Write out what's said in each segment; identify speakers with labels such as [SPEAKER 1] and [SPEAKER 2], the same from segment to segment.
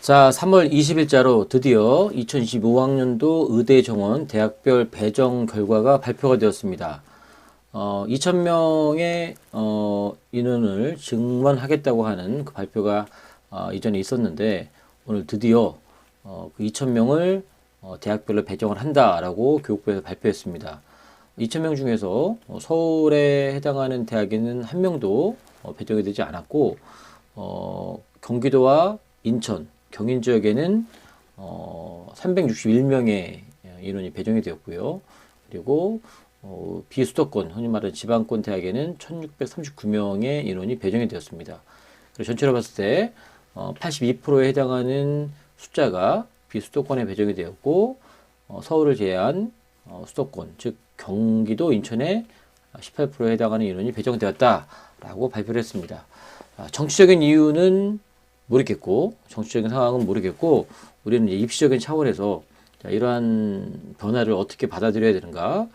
[SPEAKER 1] 자, 3월 20일자로 드디어 2025학년도 의대 정원 대학별 배정 결과가 발표가 되었습니다. 2,000명의 인원을 증원하겠다고 하는 그 발표가 이전에 있었는데 오늘 드디어 그 2,000명을 대학별로 배정을 한다라고 교육부에서 발표했습니다. 2,000명 중에서 서울에 해당하는 대학에는 한 명도 배정이 되지 않았고 경기도와 인천, 경인 지역에는 361명의 인원이 배정이 되었고요. 그리고 비수도권, 흔히 말하는 지방권 대학에는 1,639명의 인원이 배정이 되었습니다. 그리고 전체로 봤을 때 82%에 해당하는 숫자가 비수도권에 배정이 되었고 서울을 제외한 수도권, 즉 경기도, 인천에 18%에 해당하는 인원이 배정되었다라고 발표를 했습니다. 정치적인 이유는 모르겠고, 정치적인 상황은 모르겠고, 우리는 이제 입시적인 차원에서 이러한 변화를 어떻게 받아들여야 되는가.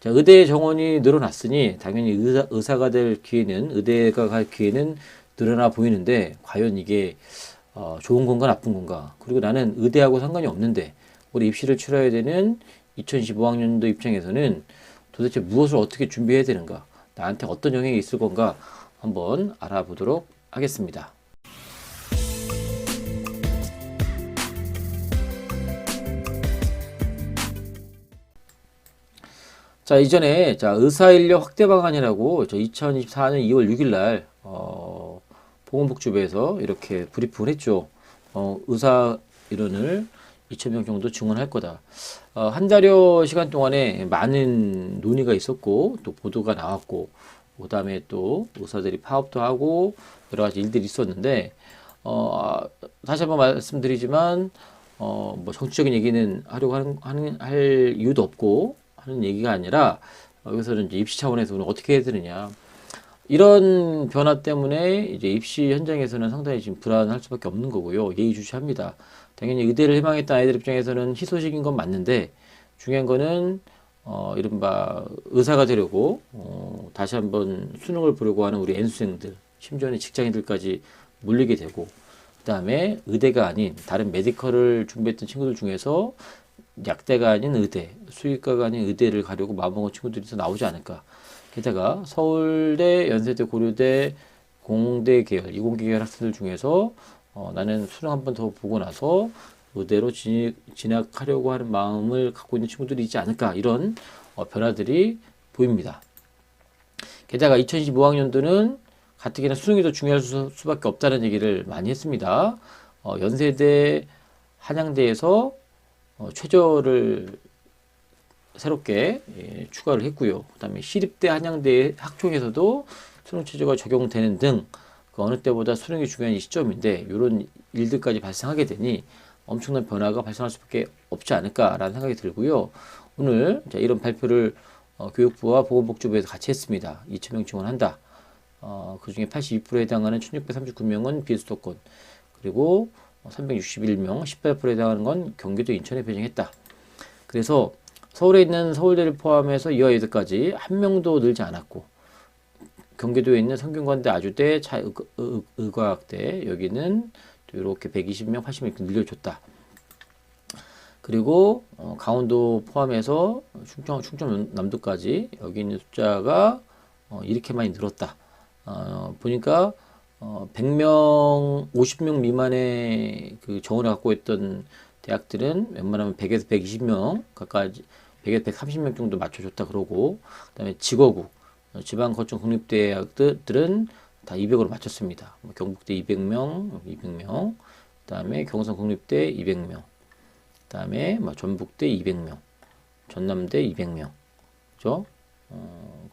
[SPEAKER 1] 자, 의대 정원이 늘어났으니 당연히 의사가 될 기회는, 의대가 갈 기회는 늘어나 보이는데, 과연 이게 좋은 건가 나쁜 건가. 그리고 나는 의대하고 상관이 없는데, 우리 입시를 치러야 되는 2025학년도 입장에서는 도대체 무엇을 어떻게 준비해야 되는가, 나한테 어떤 영향이 있을 건가 한번 알아보도록 하겠습니다. 자, 이전에 의사인력 확대 방안이라고 2024년 2월 6일 날 보건복지부에서 이렇게 브리핑을 했죠. 의사 인원을 2,000명 정도 증원할 거다. 한 달여 시간 동안에 많은 논의가 있었고 또 보도가 나왔고 그다음에 또 의사들이 파업도 하고 여러 가지 일들이 있었는데 다시 한번 말씀드리지만 뭐 정치적인 얘기는 하려고 할 이유도 없고 하는 얘기가 아니라 여기서는 이제 입시 차원에서 우리는 어떻게 해야 되느냐, 이런 변화 때문에 이제 입시 현장에서는 상당히 지금 불안할 수밖에 없는 거고요. 예의주시합니다. 당연히 의대를 희망했던 아이들 입장에서는 희소식인 건 맞는데 중요한 거는 이른바 의사가 되려고 다시 한번 수능을 보려고 하는 우리 N수생들, 심지어는 직장인들까지 몰리게 되고, 그 다음에 의대가 아닌 다른 메디컬을 준비했던 친구들 중에서 약대가 아닌 의대, 수의과가 아닌 의대를 가려고 마음먹은 친구들이 더 나오지 않을까. 게다가 서울대, 연세대, 고려대, 공대 계열, 이공계 계열 학생들 중에서 나는 수능 한 번 더 보고 나서 의대로 진학하려고 하는 마음을 갖고 있는 친구들이 있지 않을까, 이런 변화들이 보입니다. 게다가 2025학년도는 가뜩이나 수능이 더 중요할 수밖에 없다는 얘기를 많이 했습니다. 연세대, 한양대에서 최저를 새롭게 추가를 했고요. 그 다음에 시립대, 한양대 학총에서도 수능 최저가 적용되는 등 그 어느 때보다 수능이 중요한 이 시점인데 이런 일들까지 발생하게 되니 엄청난 변화가 발생할 수밖에 없지 않을까라는 생각이 들고요. 오늘 이런 발표를 교육부와 보건복지부에서 같이 했습니다. 2,000명 지원한다. 그 중에 82%에 해당하는 1,639명은 비수도권, 그리고 361명, 18%에 해당하는 건 경기도, 인천에 배정했다. 그래서 서울에 있는 서울대를 포함해서 이화 여대까지 한 명도 늘지 않았고, 경기도에 있는 성균관대, 아주대, 의과학대 여기는 또 이렇게 120명, 80명 이렇게 늘려줬다. 그리고 강원도 포함해서 충청남도까지 여기 있는 숫자가 이렇게 많이 늘었다. 보니까 100명, 50명 미만의 그 정원을 갖고 있던 대학들은 웬만하면 100에서 120명 가까이, 100에서 130명 정도 맞춰줬다 그러고, 그다음에 지거국, 지방 거점 국립대학들은 다 200으로 맞췄습니다. 경북대 200명, 200명, 그다음에 경성 국립대 200명, 그다음에 전북대 200명, 전남대 200명, 그죠?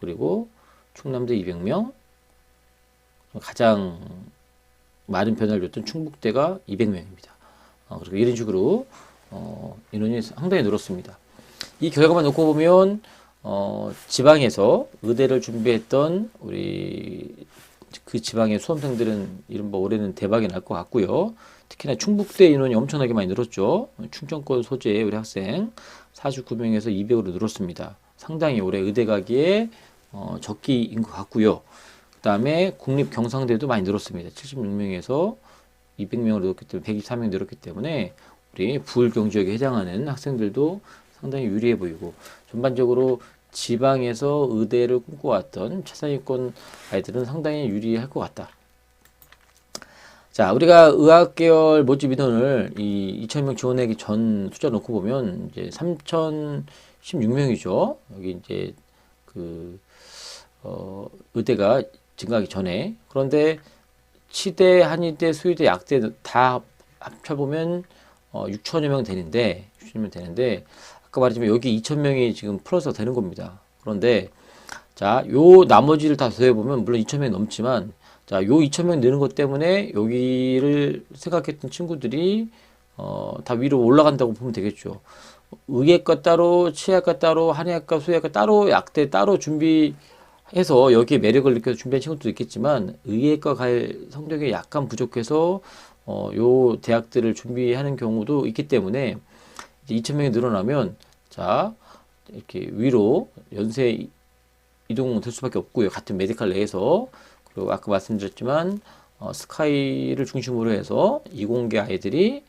[SPEAKER 1] 그리고 충남대 200명, 가장 많은 변화를 줬던 충북대가 200명입니다. 그리고 이런 식으로 인원이 상당히 늘었습니다. 이 결과만 놓고 보면 지방에서 의대를 준비했던 우리 그 지방의 수험생들은 이른바 올해는 대박이 날 것 같고요. 특히나 충북대 인원이 엄청나게 많이 늘었죠. 충청권 소재의 우리 학생 49명에서 200으로 늘었습니다. 상당히 올해 의대 가기에 적기인 것 같고요. 그 다음에 국립경상대도 많이 늘었습니다. 76명에서 200명을 늘었기 때문에 123명 늘었기 때문에 우리 부울경 지역에 해당하는 학생들도 상당히 유리해 보이고 전반적으로 지방에서 의대를 꿈꿔왔던 최상위권 아이들은 상당히 유리할 것 같다. 자, 우리가 의학 계열 모집 인원을 이 2,000명 지원하기 전 숫자 놓고 보면 이제 3,016명이죠. 여기 이제 그 의대가 증가하기 전에. 그런데 치대, 한의대, 수의대, 약대 다 합쳐보면 6천여 명 되는데, 6천여 명 되는데, 아까 말했지만 여기 2,000명이 지금 플러스가 되는 겁니다. 그런데 자, 요 나머지를 다 더해보면 물론 2,000명이 넘지만 자, 요 2,000명 느는 것 때문에 여기를 생각했던 친구들이 다 위로 올라간다고 보면 되겠죠. 의예과 따로, 치의학과 따로, 한의학과, 수의학과 따로, 약대 따로 준비해서 여기에 매력을 느껴서 준비한 친구들도 있겠지만 의예과 갈 성적이 약간 부족해서 요 대학들을 준비하는 경우도 있기 때문에 이제 2,000명이 늘어나면 자, 이렇게 위로 연세 이동될 수밖에 없고요. 같은 메디칼 내에서. 그리고 아까 말씀드렸지만 스카이를 중심으로 해서 이공계 아이들이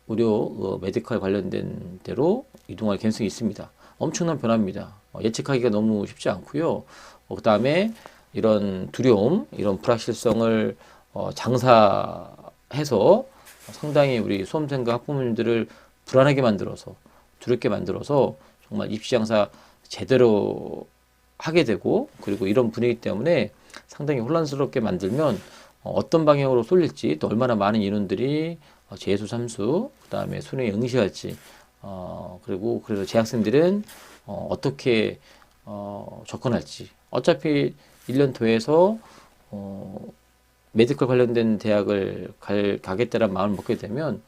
[SPEAKER 1] 의료 메디칼 관련된 대로 이동할 가능성이 있습니다. 엄청난 변화입니다. 예측하기가 너무 쉽지 않고요. 그 다음에 이런 두려움, 이런 불확실성을 장사해서 상당히 우리 수험생과 학부모님들을 불안하게 만들어서 두렵게 만들어서 정말 입시 장사 제대로 하게 되고 그리고 이런 분위기 때문에 상당히 혼란스럽게 만들면 어떤 방향으로 쏠릴지 또 얼마나 많은 인원들이 재수, 삼수, 그 다음에 수능에 응시할지 그리고 그래서 재학생들은 어떻게 접근할지 어차피 1년 더해서 메디컬 관련된 대학을 가겠다는 마음을 먹게 되면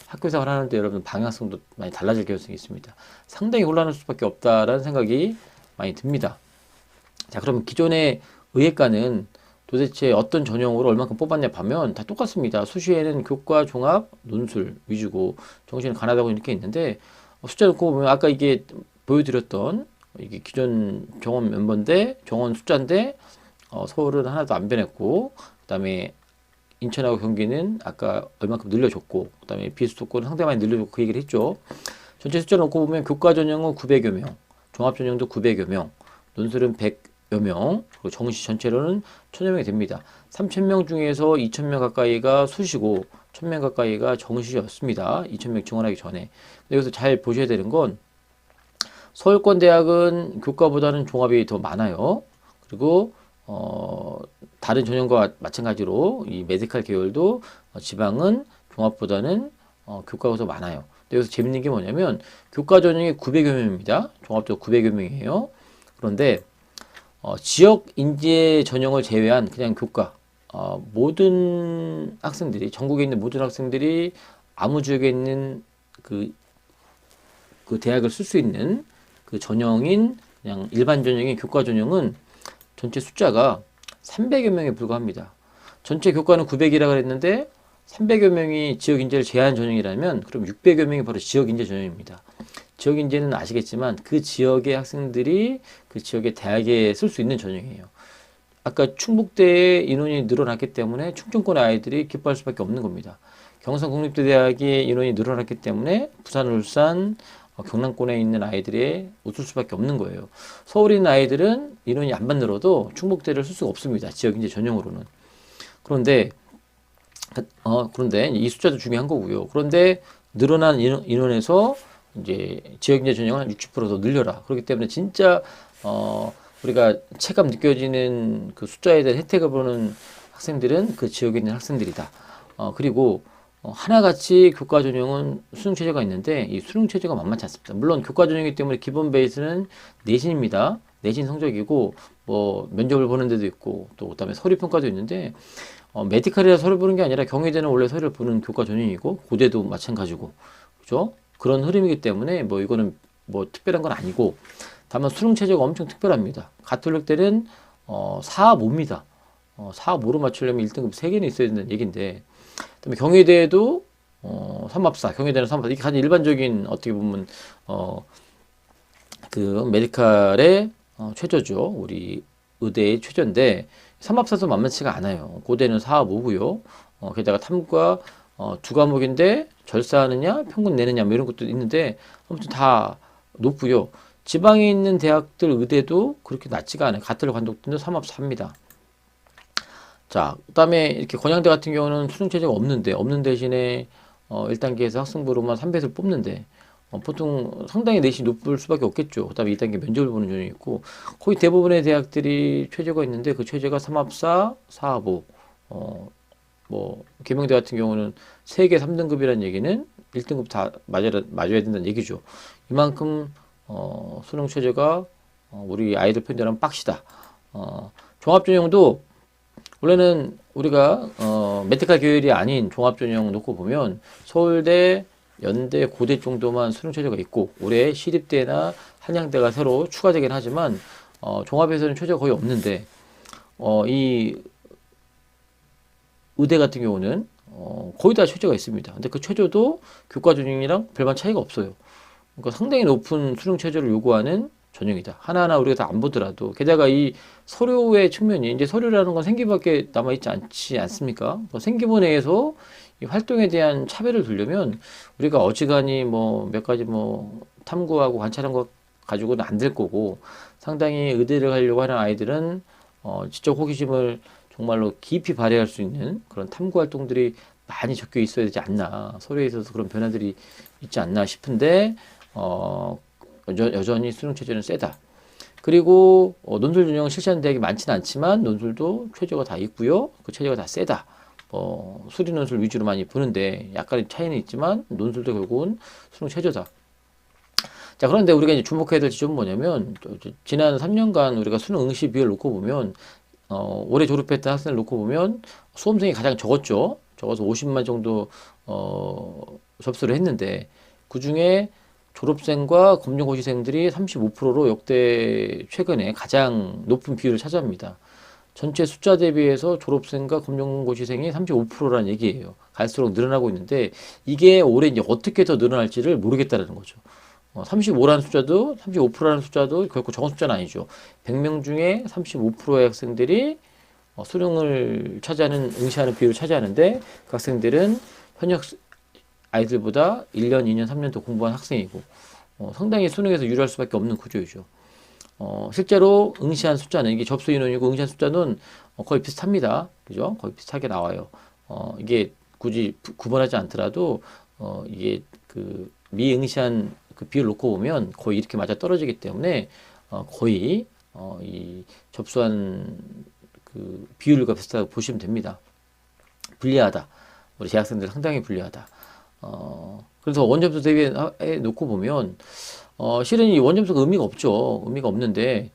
[SPEAKER 1] 학교 생활 하는데 여러분 방향성도 많이 달라질 가능성이 있습니다. 상당히 혼란할 수밖에 없다라는 생각이 많이 듭니다. 자, 그럼 기존의 의예과는 도대체 어떤 전형으로 얼마큼 뽑았냐 하면 다 똑같습니다. 수시에는 교과, 종합, 논술 위주고 정시는 가나다고 이렇게 있는데 숫자 놓고 보면 아까 이게 보여드렸던 이게 기존 정원 멤버인데 정원 숫자인데 서울은 하나도 안 변했고 그 다음에 인천하고 경기는 아까 얼마큼 늘려줬고 그 다음에 비수도권은 상당히 많이 늘려줬고 그 얘기를 했죠. 전체 숫자 놓고 보면 교과 전형은 900여 명, 종합 전형도 900여 명, 논술은 100여 명, 그리고 정시 전체로는 1000여 명이 됩니다. 3000명 중에서 2000명 가까이가 수시고 1000명 가까이가 정시였습니다. 2000명 지원하기 전에. 근데 여기서 잘 보셔야 되는 건 서울권 대학은 교과보다는 종합이 더 많아요. 그리고 다른 전형과 마찬가지로 이 메디칼 계열도 지방은 종합보다는 교과가 더 많아요. 근데 여기서 재밌는 게 뭐냐면 교과 전형이 900여 명입니다. 종합도 900여 명이에요. 그런데 지역 인재 전형을 제외한 그냥 교과 모든 학생들이 전국에 있는 모든 학생들이 아무 지역에 있는 그 대학을 쓸 수 있는 그 전형인 그냥 일반 전형인 교과 전형은 전체 숫자가 300여 명에 불과합니다. 전체 교과는 900이라고 했는데 300여 명이 지역 인재를 제한 전형이라면 그럼 600여 명이 바로 지역 인재 전형입니다. 지역 인재는 아시겠지만 그 지역의 학생들이 그 지역의 대학에 쓸 수 있는 전형이에요. 아까 충북대의 인원이 늘어났기 때문에 충청권의 아이들이 기뻐할 수밖에 없는 겁니다. 경상국립대대학의 인원이 늘어났기 때문에 부산, 울산, 경남권에 있는 아이들이 웃을 수밖에 없는 거예요. 서울에 있는 아이들은 인원이 안만 늘어도 충북대를 쓸 수가 없습니다. 지역인재 전형으로는. 그런데 이 숫자도 중요한 거고요. 그런데 늘어난 인원에서 이제 지역인재 전형을 한 60%더 늘려라. 그렇기 때문에 진짜 우리가 체감 느껴지는 그 숫자에 대한 혜택을 보는 학생들은 그 지역에 있는 학생들이다. 그리고 하나같이 교과 전형은 수능 체제가 있는데 이 수능 체제가 만만치 않습니다. 물론 교과 전형이기 때문에 기본 베이스는 내신입니다. 내신 성적이고 뭐 면접을 보는 데도 있고 또 그다음에 서류 평가도 있는데 메디칼이라 서류 보는 게 아니라 경희대는 원래 서류를 보는 교과 전형이고 고대도 마찬가지고 그죠? 그런 흐름이기 때문에 뭐 이거는 뭐 특별한 건 아니고 다만 수능 체제가 엄청 특별합니다. 가톨릭대는 4, 5입니다. 4, 5로 맞추려면 1등급 3개는 있어야 된다는 얘기인데 그다음에 경희대도 3합사, 경희대는 3합사 이게 가장 일반적인 어떻게 보면 그 메디칼의 최저죠. 우리 의대의 최저인데 삼합사도 만만치가 않아요. 고대는 4합 5고요. 게다가 탐구가 두 과목인데 절사하느냐 평균 내느냐 뭐 이런 것도 있는데 아무튼 다 높고요. 지방에 있는 대학들 의대도 그렇게 낮지가 않아요. 가톨릭 관독들도 3합 4입니다. 자, 그다음에 이렇게 건양대 같은 경우는 수능 체제가 없는 대신에 1단계에서 학생부로만 3배를 뽑는데 보통 상당히 내신이 높을 수밖에 없겠죠. 그다음에 2단계 면접을 보는 전형이 있고 거의 대부분의 대학들이 최저가 있는데 그 최저가 3합4, 4합5. 뭐 계명대 같은 경우는 세계 3등급이라는 얘기는 1등급 다 맞아야 된다는 얘기죠. 이만큼 수능 최저가 우리 아이들 편들하면 빡시다. 종합전형도 원래는 우리가 메디컬 계열이 아닌 종합전형 놓고 보면 서울대, 연대, 고대 정도만 수능 최저가 있고 올해 시립대나 한양대가 새로 추가되긴 하지만 종합에서는 최저가 거의 없는데 이 의대 같은 경우는 거의 다 최저가 있습니다. 근데 그 최저도 교과 전형이랑 별반 차이가 없어요. 그러니까 상당히 높은 수능 최저를 요구하는 전형이다. 하나하나 우리가 다 안 보더라도 게다가 이 서류의 측면이 이제 서류라는 건 생기밖에 남아있지 않지 않습니까? 생기부 내에서 이 활동에 대한 차별을 두려면 우리가 어지간히 뭐 몇 가지 뭐 탐구하고 관찰한 것 가지고는 안 될 거고 상당히 의대를 가려고 하는 아이들은 지적 호기심을 정말로 깊이 발휘할 수 있는 그런 탐구 활동들이 많이 적혀 있어야 되지 않나. 서류에 있어서 그런 변화들이 있지 않나 싶은데 여전히 수능 최저는 세다. 그리고 논술 전형을 실시하는 대학이 많지는 않지만 논술도 최저가 다 있고요. 그 최저가 다 세다. 수리 논술 위주로 많이 보는데 약간의 차이는 있지만 논술도 결국은 수능 최저다. 자, 그런데 우리가 이제 주목해야 될 지점은 뭐냐면 지난 3년간 우리가 수능 응시 비율 놓고 보면 올해 졸업했던 학생을 놓고 보면 수험생이 가장 적었죠. 적어서 50만 정도 접수를 했는데 그 중에 졸업생과 검정고시생들이 35%로 역대 최근에 가장 높은 비율을 차지합니다. 전체 숫자 대비해서 졸업생과 검정고시생이 35%라는 얘기예요. 갈수록 늘어나고 있는데 이게 올해 이제 어떻게 더 늘어날지를 모르겠다는 거죠. 35라는 숫자도 35%라는 숫자도 결코 적은 숫자는 아니죠. 100명 중에 35%의 학생들이 수능을 차지하는 응시하는 비율을 차지하는데 그 학생들은 현역 아이들보다 1년, 2년, 3년 더 공부한 학생이고 상당히 수능에서 유리할 수밖에 없는 구조이죠. 실제로 응시한 숫자는 이게 접수 인원이고 응시한 숫자는 거의 비슷합니다. 그죠? 거의 비슷하게 나와요. 이게 굳이 구분하지 않더라도 이게 그 미응시한 그 비율 놓고 보면 거의 이렇게 맞아 떨어지기 때문에 거의 이 접수한 그 비율과 비슷하다고 보시면 됩니다. 불리하다. 우리 재학생들 상당히 불리하다. 그래서 원점수 대비해 놓고 보면 실은 이 원점수가 의미가 없죠. 의미가 없는데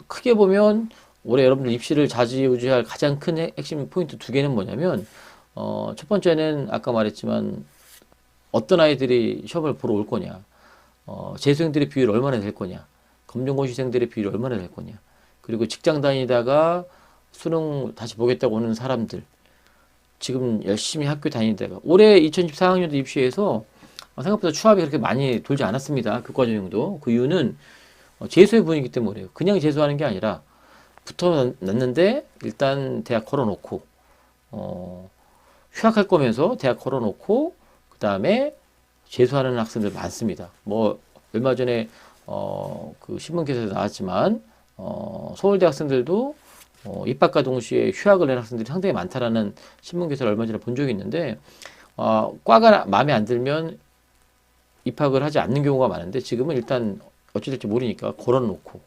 [SPEAKER 1] 크게 보면 올해 여러분들 입시를 좌지우지할 가장 큰 핵심 포인트 두 개는 뭐냐면 첫 번째는 아까 말했지만 어떤 아이들이 시험을 보러 올 거냐, 재수생들의 비율이 얼마나 될 거냐, 검정고시생들의 비율이 얼마나 될 거냐, 그리고 직장 다니다가 수능 다시 보겠다고 오는 사람들, 지금 열심히 학교 다니다가 올해 2014학년도 입시에서 생각보다 추합이 그렇게 많이 돌지 않았습니다. 교과전형도. 그 이유는 재수의 분위기 때문에 그래요. 그냥 재수하는 게 아니라 붙어놨는데 일단 대학 걸어놓고 휴학할 거면서 대학 걸어놓고 그 다음에 재수하는 학생들 많습니다. 뭐 얼마 전에 그 신문 기사에서 나왔지만 서울대 학생들도 입학과 동시에 휴학을 낸 학생들이 상당히 많다라는 신문 기사를 얼마 전에 본 적이 있는데 과가 마음에 안 들면 입학을 하지 않는 경우가 많은데 지금은 일단 어찌 될지 모르니까 걸어놓고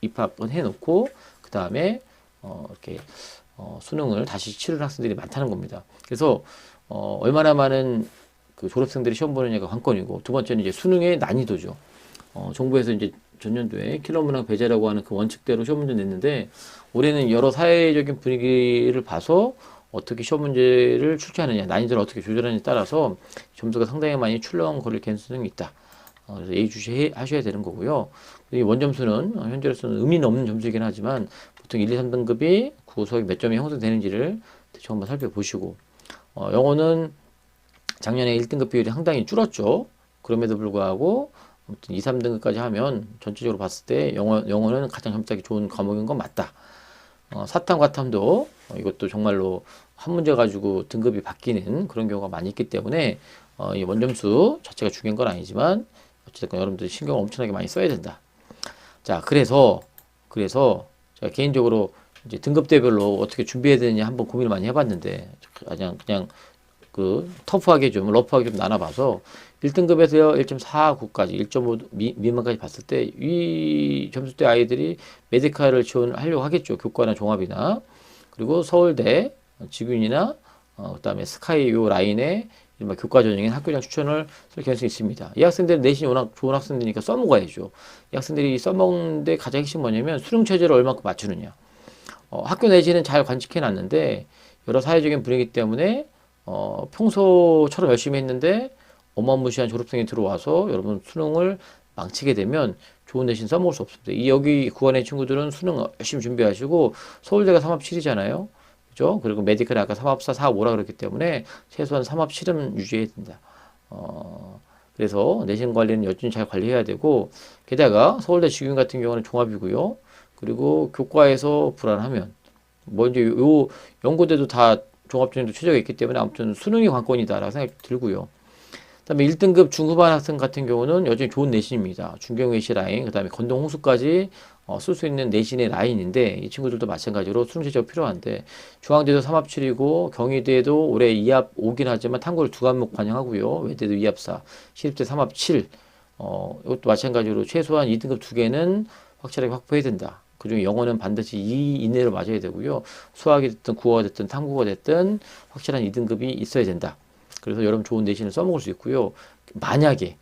[SPEAKER 1] 입학은 해놓고 그 다음에 이렇게 수능을 다시 치르는 학생들이 많다는 겁니다. 그래서 얼마나 많은 그 졸업생들이 시험 보느냐가 관건이고 두 번째는 이제 수능의 난이도죠. 정부에서 이제 전년도에 킬러 문항 배제라고 하는 그 원칙대로 시험 문제 냈는데 올해는 여러 사회적인 분위기를 봐서 어떻게 시험 문제를 출제하느냐, 난이도를 어떻게 조절하느냐에 따라서 점수가 상당히 많이 출렁거릴 가능성이 있다. 그래서 예의주시하셔야 되는 거고요. 이 원점수는 현재로서는 의미는 없는 점수이긴 하지만 보통 1, 2, 3등급이 국어 수학이 몇 점이 형성되는지를 대충 한번 살펴보시고 영어는 작년에 1등급 비율이 상당히 줄었죠. 그럼에도 불구하고 아무튼 2, 3등급까지 하면 전체적으로 봤을 때 영어는 가장 점수하기 좋은 과목인 건 맞다. 사탐, 과탐도 이것도 정말로 한 문제 가지고 등급이 바뀌는 그런 경우가 많이 있기 때문에 이 원점수 자체가 중요한 건 아니지만 어쨌든 여러분들이 신경을 엄청나게 많이 써야 된다. 자, 그래서 제가 개인적으로 이제 등급대별로 어떻게 준비해야 되느냐 한번 고민을 많이 해봤는데 그냥 그 터프하게 좀 러프하게 좀 나눠봐서 1등급에서 1.49까지 1.5 미만까지 봤을 때 이 점수대 아이들이 메디칼을 지원하려고 하겠죠. 교과나 종합이나 그리고 서울대 직윤이나 그다음에 스카이 요 라인에 이른바 교과 전형인 학교장 추천을 할 가능성이 있습니다. 이 학생들 내신이 워낙 좋은 학생들이니까 써먹어야죠. 이 학생들이 써먹는데 가장 핵심 뭐냐면 수능 체제를 얼마큼 맞추느냐. 학교 내신은 잘 관측해 놨는데 여러 사회적인 분위기 때문에 평소처럼 열심히 했는데 어마무시한 졸업생이 들어와서 여러분 수능을 망치게 되면 좋은 내신 써먹을 수 없습니다. 이 여기 구간의 친구들은 수능 열심히 준비하시고 서울대가 3합 7이잖아요. 그죠? 그리고 메디컬이 아까 3합 4, 4합 5라 그랬기 때문에 최소한 3합 7은 유지해야 된다. 그래서 내신 관리는 여전히 잘 관리해야 되고 게다가 서울대 직윤 같은 경우는 종합이고요. 그리고 교과에서 불안하면 뭐 이제 요 연고대도 다 종합전형도 최저가 있기 때문에 아무튼 수능이 관건이다라고 생각이 들고요. 그다음에 1등급 중후반 학생 같은 경우는 여전히 좋은 내신입니다. 중경외시 라인, 그다음에 건동 홍수까지 쓸 수 있는 내신의 라인인데 이 친구들도 마찬가지로 수능 체제가 필요한데 중앙대도 3합 7이고 경희대도 올해 2합 5긴 하지만 탐구를 2과목 반영하고요. 외대도 2합 4, 시립대 3합 7. 이것도 마찬가지로 최소한 2등급 2개는 확실하게 확보해야 된다. 그중에 영어는 반드시 2 이내로 맞아야 되고요. 수학이 됐든 국어가 됐든 탐구가 됐든 확실한 2등급이 있어야 된다. 그래서 여러분 좋은 내신을 써먹을 수 있고요. 만약에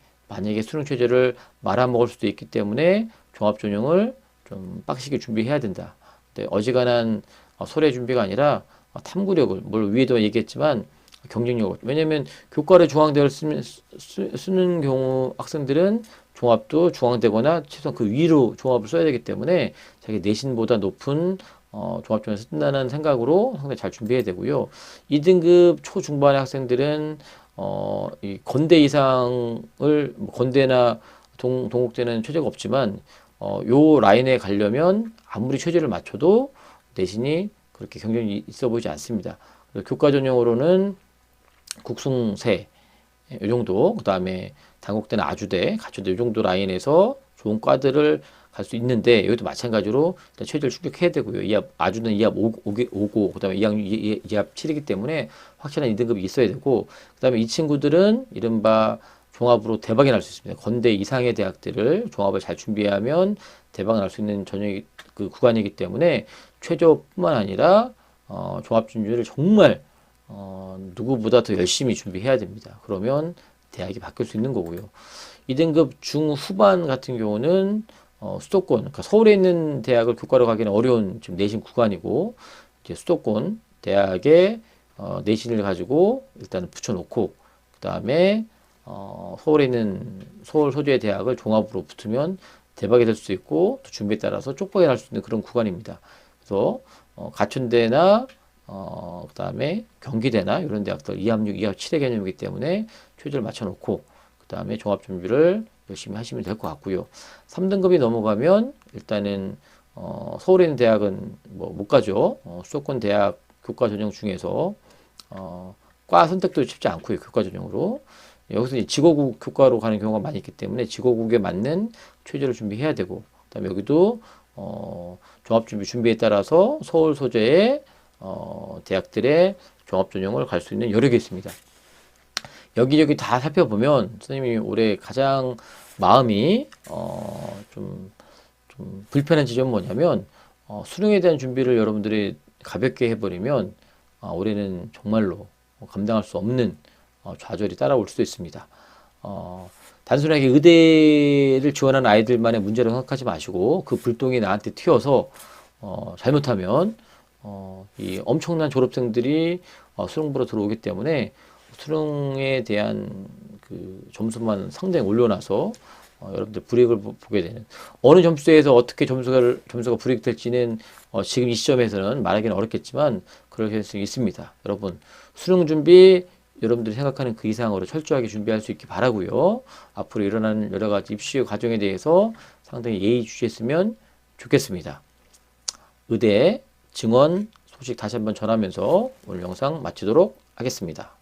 [SPEAKER 1] 수능 체제를 말아먹을 수도 있기 때문에 종합전형을 좀 빡시게 준비해야 된다. 근데 어지간한 소래 준비가 아니라 탐구력을, 뭘 위에도 얘기했지만 경쟁력을. 왜냐면 교과를 중앙대를 쓰는 경우 학생들은 종합도 중앙되거나 최소한 그 위로 종합을 써야 되기 때문에 자기 내신보다 높은 종합전형을 쓴다는 생각으로 상당히 잘 준비해야 되고요. 2등급 초중반의 학생들은 이 건대 이상을 뭐 건대나 동국대는 최저가 없지만 요 라인에 가려면 아무리 최저를 맞춰도 내신이 그렇게 경쟁이 있어 보이지 않습니다. 교과 전형으로는 국숭세 이 정도, 그 다음에 단국대나 아주대, 가초대 이 정도 라인에서 좋은 과들을 갈 수 있는데 여기도 마찬가지로 일단 최저를 충족해야 되고요. 아주는 2합 5고 그 다음에 2합 7이기 때문에 확실한 2등급이 있어야 되고 그 다음에 이 친구들은 이른바 종합으로 대박이 날 수 있습니다. 건대 이상의 대학들을 종합을 잘 준비하면 대박이 날 수 있는 전형이 그 구간이기 때문에 최저뿐만 아니라 종합 준비를 정말 누구보다 더 열심히 준비해야 됩니다. 그러면 대학이 바뀔 수 있는 거고요. 2등급 중후반 같은 경우는 수도권, 그러니까 서울에 있는 대학을 교과로 가기는 어려운 지금 내신 구간이고 이제 수도권 대학의 내신을 가지고 일단 붙여놓고 그 다음에 서울에 있는 서울 소재의 대학을 종합으로 붙으면 대박이 될 수 있고 또 준비에 따라서 쪽박이 날 수 있는 그런 구간입니다. 그래서 가천대나 그 다음에 경기대나 이런 대학들 2합 6, 2합 7의 개념이기 때문에 최저를 맞춰놓고 그 다음에 종합 준비를 열심히 하시면 될 것 같고요. 3등급이 넘어가면 일단은 서울에 있는 대학은 뭐 못 가죠. 수도권 대학 교과 전형 중에서 과 선택도 쉽지 않고요. 교과 전형으로 여기서 이제 지고국 교과로 가는 경우가 많이 있기 때문에 지고국에 맞는 최저를 준비해야 되고 그다음에 여기도 종합 준비에 따라서 서울 소재의 대학들의 종합 전형을 갈 수 있는 여러 개 있습니다. 여기저기 다 살펴보면 선생님이 올해 가장 마음이 좀 불편한 지점은 뭐냐면 수능에 대한 준비를 여러분들이 가볍게 해버리면 올해는 정말로 감당할 수 없는 좌절이 따라올 수도 있습니다. 단순하게 의대를 지원하는 아이들만의 문제라고 생각하지 마시고 그 불똥이 나한테 튀어서 잘못하면 이 엄청난 졸업생들이 수능 보러 들어오기 때문에 수능에 대한 그 점수만 상당히 올려놔서 여러분들 불이익을 보게 되는 어느 점수에서 어떻게 점수가 불이익될지는 지금 이 시점에서는 말하기는 어렵겠지만 그럴 가능성이 있습니다. 여러분 수능 준비 여러분들이 생각하는 그 이상으로 철저하게 준비할 수 있기 바라고요. 앞으로 일어나는 여러 가지 입시 과정에 대해서 상당히 예의주시했으면 좋겠습니다. 의대 증원 소식 다시 한번 전하면서 오늘 영상 마치도록 하겠습니다.